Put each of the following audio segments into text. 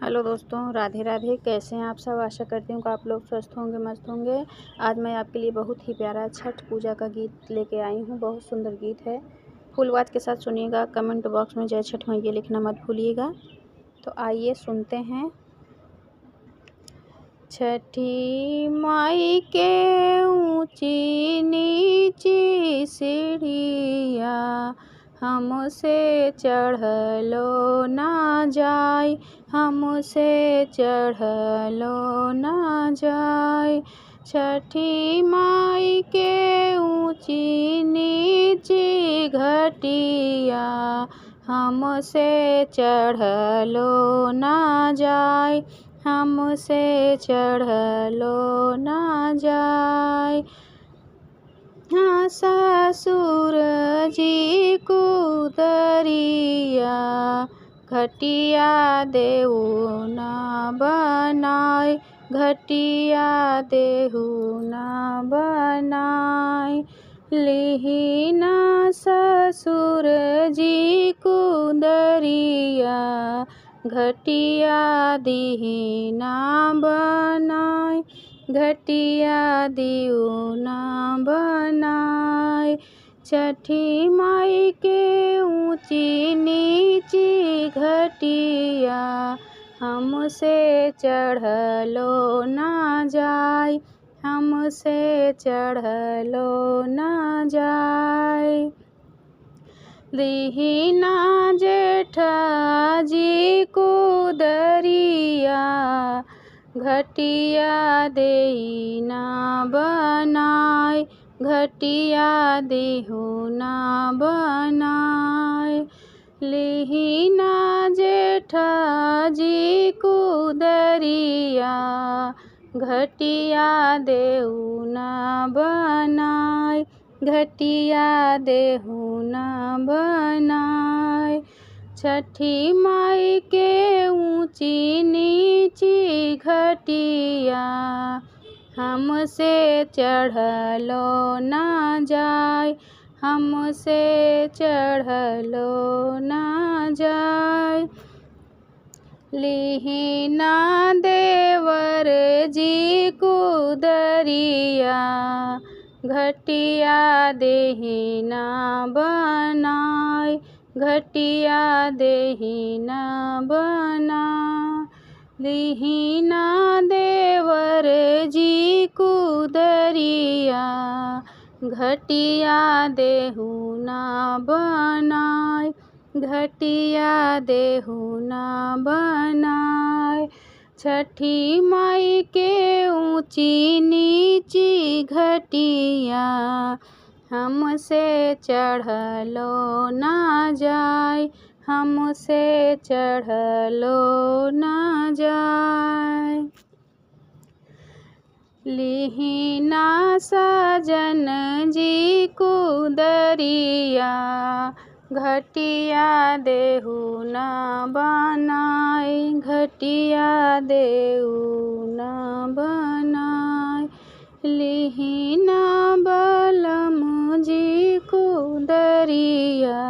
Hello दोस्तों, राधे राधे। कैसे हैं आप सब? आशा करती हूँ कि आप लोग स्वस्थ होंगे, मस्त होंगे। आज मैं आपके लिए बहुत ही प्यारा छठ पूजा का गीत लेके आई हूँ। बहुत सुंदर गीत है। फुल आवाज़ के साथ सुनिएगा। कमेंट बॉक्स में जय छठ मैया लिखना मत भूलिएगा। तो आइए सुनते हैं। छठी माई के ऊंची नीची सीढ़िया, हमसे चढ़लो ना जाए, हमसे चढ़लो ना जाए। छठी माई के ऊंची नीची घटिया, हमसे चढ़लो ना जाए, हमसे चढ़लो ना जाए। हाँ ससुर जी कुदरिया, घटिया देहु ना बनाए, घटिया देहु ना बनाए। लिहिना ससुर जी कुदरिया, घटिया दिही ना बनाए, घटिया दियो ना बनाए। छठी माई के ऊंची नीची घटिया, हमसे चढ़लो ना जाए, हमसे चढ़लो ना जाए। लिहिना जेठा जी कुदरिया, घटिया देई ना बनाए, घटिया देहु ना बनाए। लिहिना जेठा जी कुदरिया, घटिया देहु ना बनाए, घटिया देहु ना बनाए। छठी माई के ऊंची नीची घटिया, हमसे चढ़लो ना जाए, हमसे चढ़लो ना जाए। लिहिना देवर जी कुदरिया, घटिया देही ना बनाए, घटिया देही ना बनाए। लिहिना देवर जी कुदरिया, घटिया देहु ना बनाए, घटिया देहु ना बनाए। छठी माई के ऊंची नीची घटिया, हमसे चढ़लो ना जाए, हमसे चढ़लो ना जाए। लिहिना सजन जी कुदरिया, घटिया देहु ना बनाए, घटिया देहु ना बनाए। लिहिना बलम जी कुदरिया,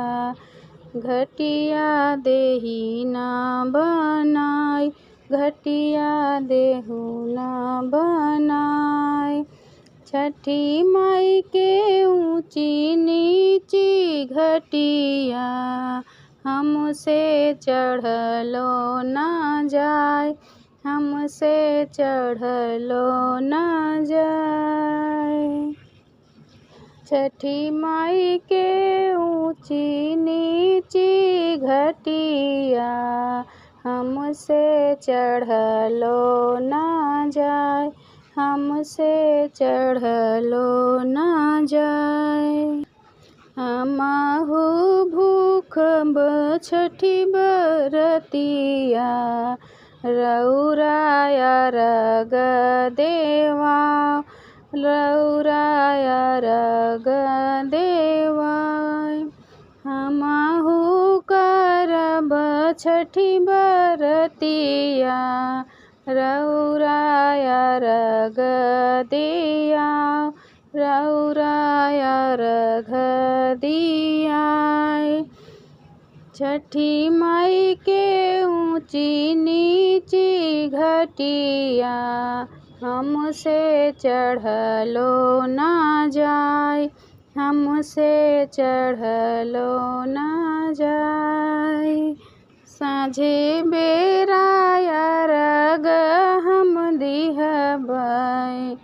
घटिया देही ना बनाए, घटिया देहु ना बनाए। छठी माई के ऊंची नीची घटिया, हमसे चढ़लो ना जाए, हमसे चढ़लो ना जाए। छठी माई के ऊंची नीची घटिया, हमसे चढ़लो ना जाए, हमसे चढ़लो ना जाए। हमहु भूखब छठी बरतिया, रउरा अरग देवा, रउरा अरग देवा। हमहु करब छठी बरतिया, रउरा अरग दिया, रउरा अरग दिया। छठी माई के ऊंची नी नीची घटिया हमसे चढ़लो ना जाय, हमसे चढ़लो ना जाय। साँझे बेरा अरग हम दिहबै,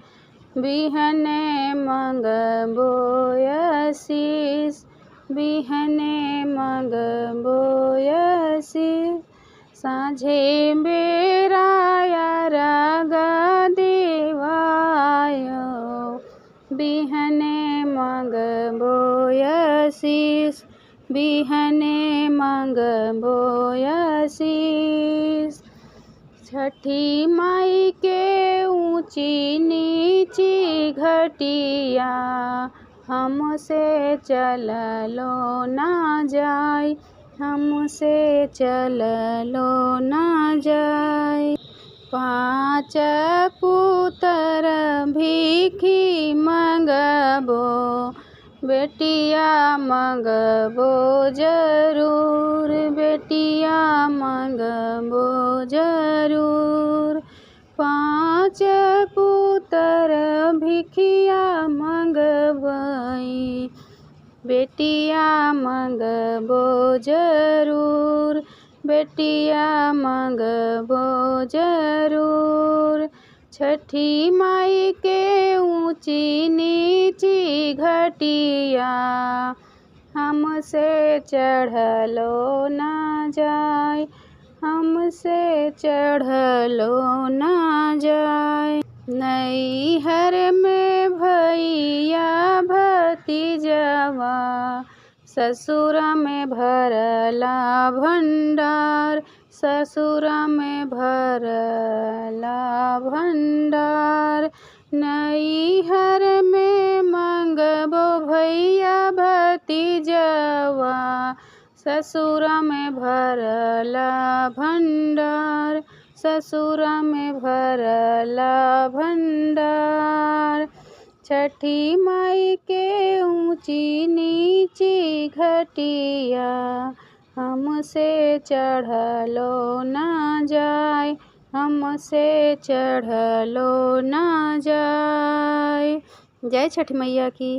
बिहने मंगबो आशीष, बिहने मंगबो आशीष। साँझे बेरा अरग देवायो, बिहने मंगबो आशीष, बिहने मंगबो आशीष। छठी माई के ऊँची नीची घटिया हमसे चललो ना जाय, हमसे चललो ना जाय। 5 पुत्र भिखी मंगबो, बेटिया मंगबो जरूर, बेटिया मंगबो जरूर। 5 पुत्र भिखिया मंगबै, बेटिया मंगबो जरूर, बेटिया मंगबो जरूर। छठी माई के ऊँची नीची घटिया हमसे चढ़लो ना जाय, हमसे चढ़लो ना जाय। नैहर में भैया भतीजवा, ससुर में भरला भंडार, ससुर में भरला भंडार। नैहर में मंगबो भैया भतीजवा, ससुर में भरला भंडार, ससुर में भरला भंडार। छठी माई के ऊँची नीची घटिया हमसे चढ़लो ना जाय, हमसे चढ़लो ना जाय। जय छठ मैया की।